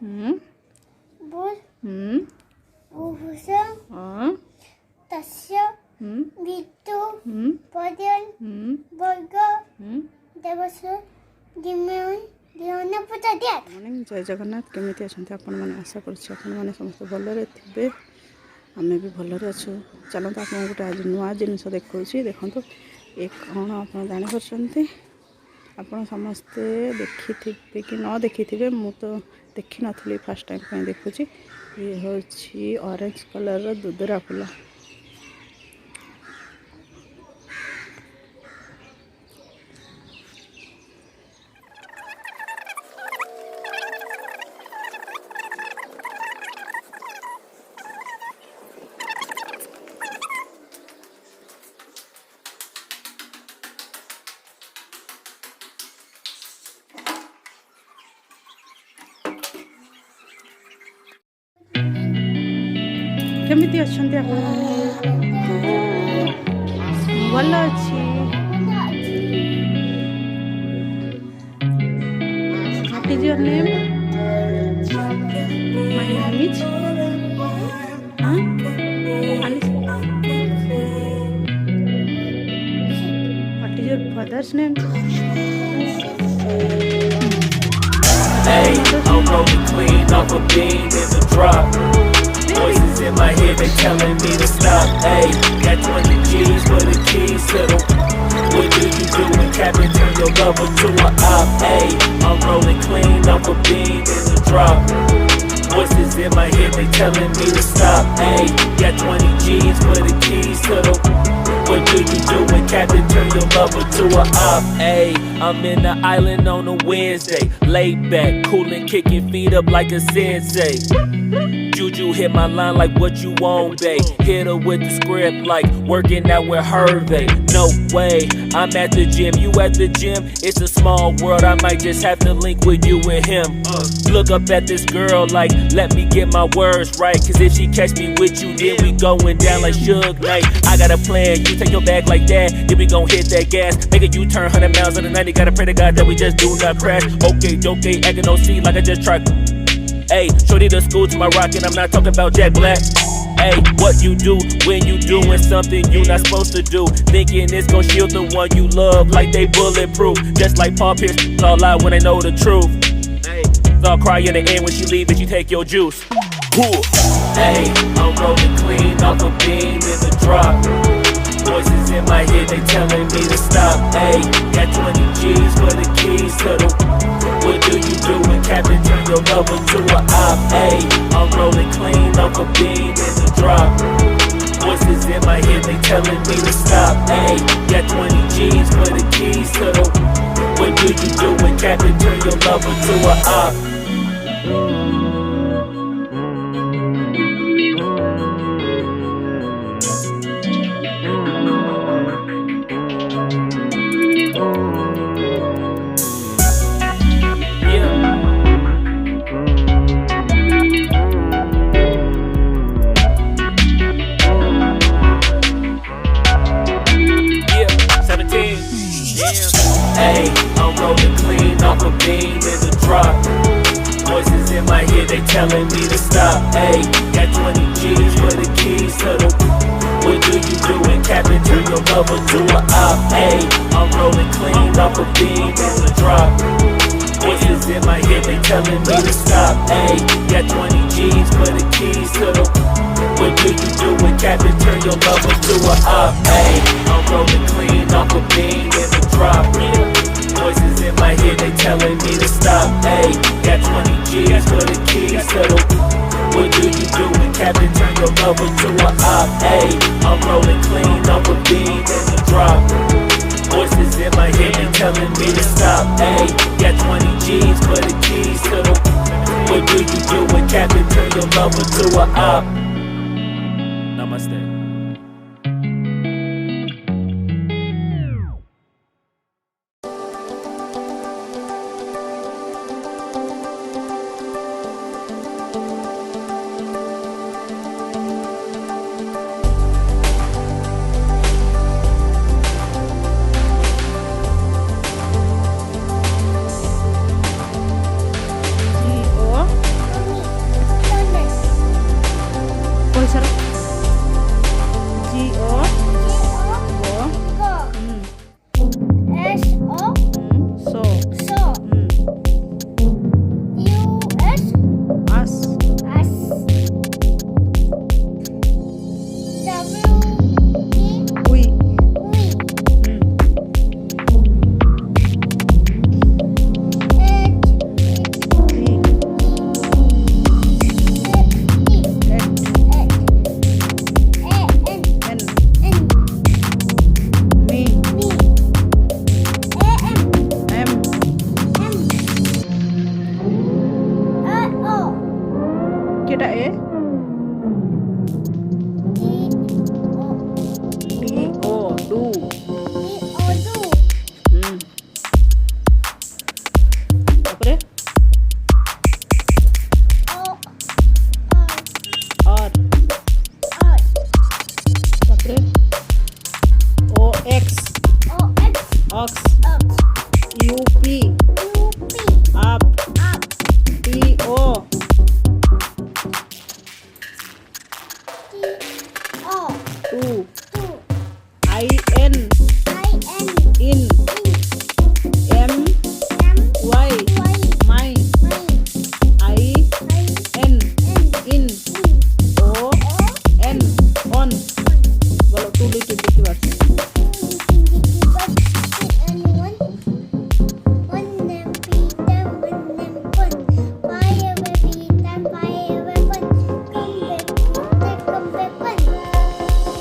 बुध भूषण तस्य वित्तु पदन वर्ग देवस्व दिमेन दिवन पुतदिया। मॉर्निंग जय जगन्नाथ केमिति अछंती आपण माने आशा करछि आपण माने समस्त भलरे थिबे आमे भी भलरे अछु। चलंत आपण गोटे आज नुआ जिनिस देखौछि देखंतु एक कोन आपण जानि परछंती आपण समस्ते देखिथिबे कि न देखिथिबे मु तो देखि नथली फर्स्ट टाइम पय देखुछि। ये होछि ऑरेंज कलर रो दुदरा फूल। केमिति अछंती आपण भल अछि। What is your name? My name is Alice. What is your father's name? Hey, I'm rolling clean off a beam in the drop. Voices in my head, they telling me to stop. Hey, got 20 G's for the keys to the. What do you do when Captain turn your lover to an op? Hey, I'm rolling clean off a beam in the drop. Voices in my head, they telling me to stop. Hey, got 20 G's for the keys to the. What do you do when Captain turn your lover to an op? Hey, I'm in the island on a Wednesday, laid back, coolin', kicking feet up like a sensei. Juju hit my line like what you want, babe. Hit her with the script like working out with Hervey. No way, I'm at the gym, you at the gym. It's a small world, I might just have to link with you and him. Look up at this girl like, let me get my words right. Cause if she catch me with you, then we going down like Suge Knight. I got a plan, you take your bag like that, then we gon' hit that gas. Make a U-turn 100 miles in the 90, gotta pray to God that we just do not crash. Okay, acting no C like I just tried. Hey, shorty the school to my rocket, I'm not talking about Jack Black. Hey, what you do when you doing something you not supposed to do? Thinking it's gon' shield the one you love like they bulletproof. Just like Paul Pierce, it's all lie when they know the truth. Hey, they'll cry in the end when she leave and she take your juice. Cool. Hey, I'm rolling clean off a beam in the drop. Voices in my head, they telling me to stop. Hey, got 20 G's for the keys to the. What do you do when Captain turn your lover to an op? Hey, I'm rolling clean off a beam in the drop. Voices in my head, they telling me to stop. Hey, got 20 G's for the keys to the. What do you do when Captain turn your lover to an op? Hey, I'm rolling clean off a beam in the drop. Voices in my head, they telling me to stop. Hey, got 20 G's for the keys to the. What do you do when Captain turn your lover to an op? Hey, I'm rolling clean off a beam in the drop. Voices in my head, they telling me to stop. Hey, got 20 G's for the keys to the. What do you do when Captain turn your lover to an op? Hey, I'm rolling clean off a beam in the drop. Voices in my head, they telling me to stop. Hey, got 20 G's for the keys to the. What do you do when Captain turn your lover to an op? Hey, I'm rolling clean off a beam in the drop. Voices in my head, they telling me to stop. Hey, got 20 G's for the keys to the. What do you do when Captain turn your lover to an op? Namaste. केटा A D O do तापरे और तापरे O X ox U P up T O to I N in M Y my I N in O N on बोलो two little words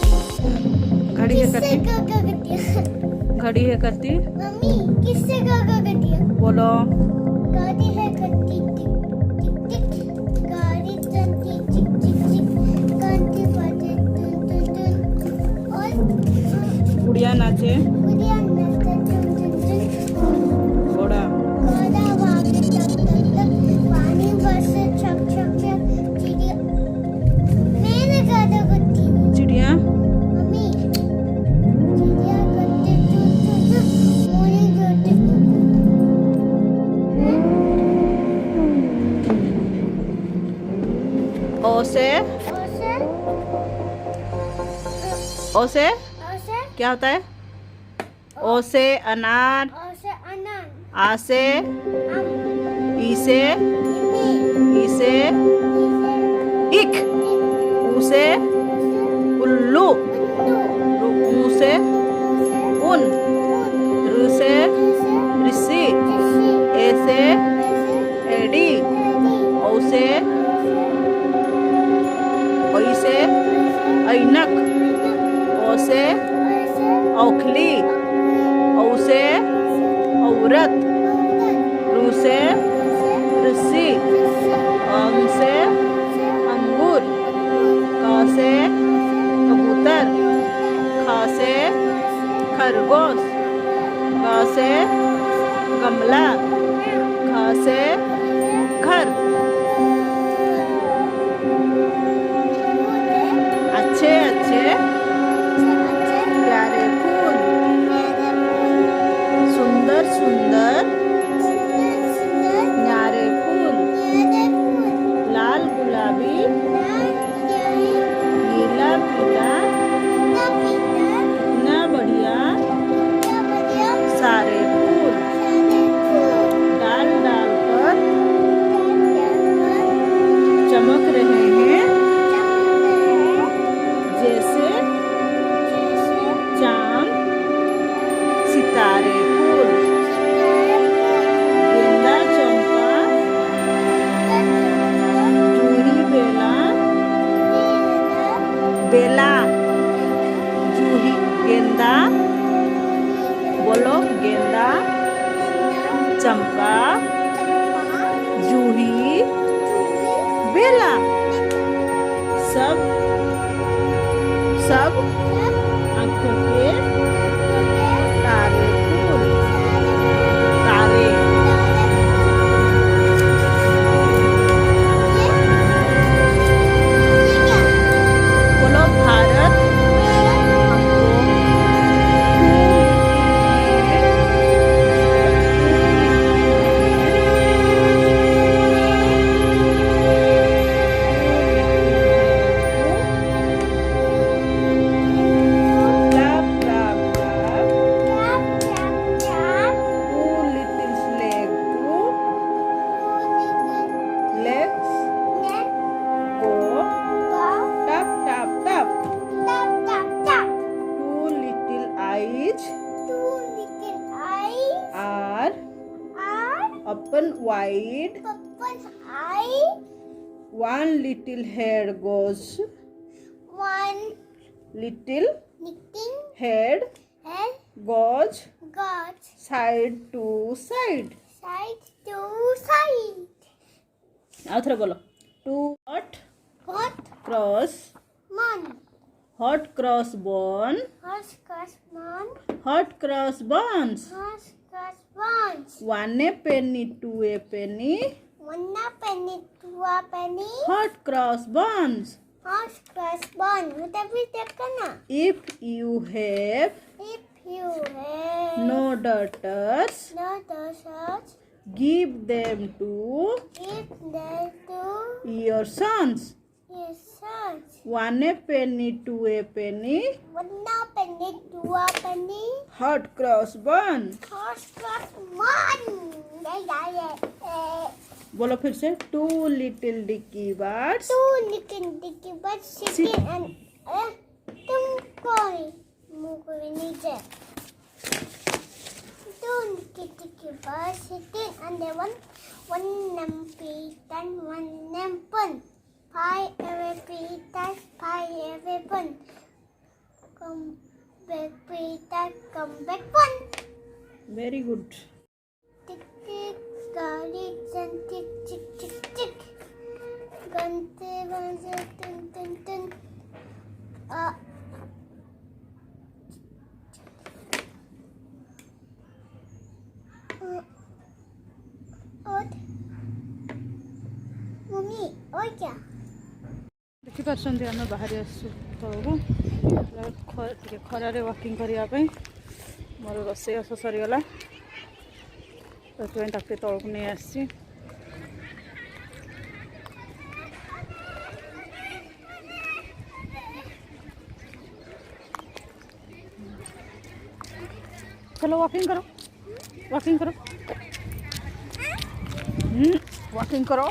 घड़ी है करती घड़ी है करती मम्मी किससे गागा करती है? बोलो गाड़ी है करती टिक टिक टिक गाड़ी चलती चिक चिक चिक गाड़ी बजे टुन टुन टुन और गुड़िया नाचे गुड़िया नाचते टुन टुन टुन घोड़ा घोड़ा भागे टक टक टक पानी बरसे छक छक छक चिड़िया मैंने गागा करती चिड़िया मम्मी चिड़िया करती टुन टुन टुन मोनी करती ओ से ओ से औसे क्या होता है ओ से अनार औसे अनार आ से आम ई से इमी ई से इसे इक ऊ से उल्लू ऊ से उन ऋ से ऋषि ए से एडी औ से ओई से ऐनक ओ से औखली औ से औरत रू से ऋषि अं से अंगूर क से कबूतर ख से खरगोश ग से गमला ख से घर अच्छे अच्छे प्यारे फूल सुंदर सुंदर न्यारे फूल लाल गुलाबी नीला पीला इतना बढ़िया सारे फूल डाल डाल पर चमक रहे हैं जैसे चांद सितारे फूल गेंदा चंपा जूही बेला बेला जूही गेंदा बोलो गेंदा चंपा जूही बेला सब सब आंखों के तारे फूल तारे बोलो भारत हमको open wide. Open eye. One little hair goes. One Little knitting head and goes got side to side. side to side. आउथरे बोलो. To what? cross, Mon. hot cross bone, Horse cross mon. hot cross bones. Horse cross bones. One a penny, two a penny, One a penny, two a penny. hot cross bones. Horse cross bone. Udah bisa kena. If you have If you have no daughters, no daughters, give them to give them to your sons. your sons. One a penny, two a penny, One a penny, two a penny. hot cross bun. Horse cross mon. बोलो फिर से. Two little dicky birds Two little dicky birds sitting and tum koi mukul niche. Two little dicky birds sitting and the one nampitan, one nampun. Pie every pitan, pie every pun. Come back pitan, come back pun. very good. Tick tick, gari and tick tick tick tick. Gante banze tun tun tun. Mummy, और क्या? ଦେଖିପାରୁଛନ୍ତି ଆମେ ବାହାରି ଆସୁଛୁ ତଳକୁ ଟିକେ ଖରାରେ walking କରିବା ପାଇଁ। ମୋର ରୋଷେଇ ବାସ ସରିଗଲା ସେଥିପାଇଁ ତାକୁ ତଳକୁ ନେଇ ଆସିଛି। चलो वॉकिंग करो, वॉकिंग करो, वॉकिंग करो।